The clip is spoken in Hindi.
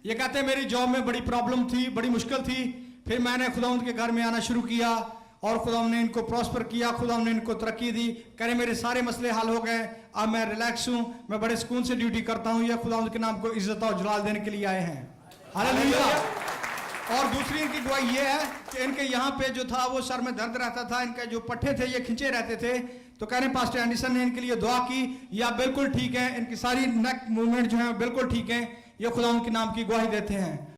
ये कहते हैं मेरी जॉब में बड़ी प्रॉब्लम थी, बड़ी मुश्किल थी, फिर मैंने खुदावंद के घर में आना शुरू किया और खुदावंद ने इनको प्रॉस्पर किया, खुदावंद ने इनको तरक्की दी। कह रहे मेरे सारे मसले हल हो गए, अब मैं रिलैक्स हूं, मैं बड़े सुकून से ड्यूटी करता हूं। यह खुदावंद के नाम को इज्जत और जलाल देने के लिए आए हैं। हालेलुया। और दूसरी इनकी गवाही ये है कि इनके यहाँ पे जो था वो सर में दर्द रहता था, इनके जो पट्टे थे ये खिंचे रहते थे। तो कह रहे पास्टर एंडरसन ने इनके लिए दुआ की, या बिल्कुल ठीक है, इनकी सारी नेक मूवमेंट जो है बिल्कुल ठीक है। ये खुदा के नाम की गवाही देते हैं।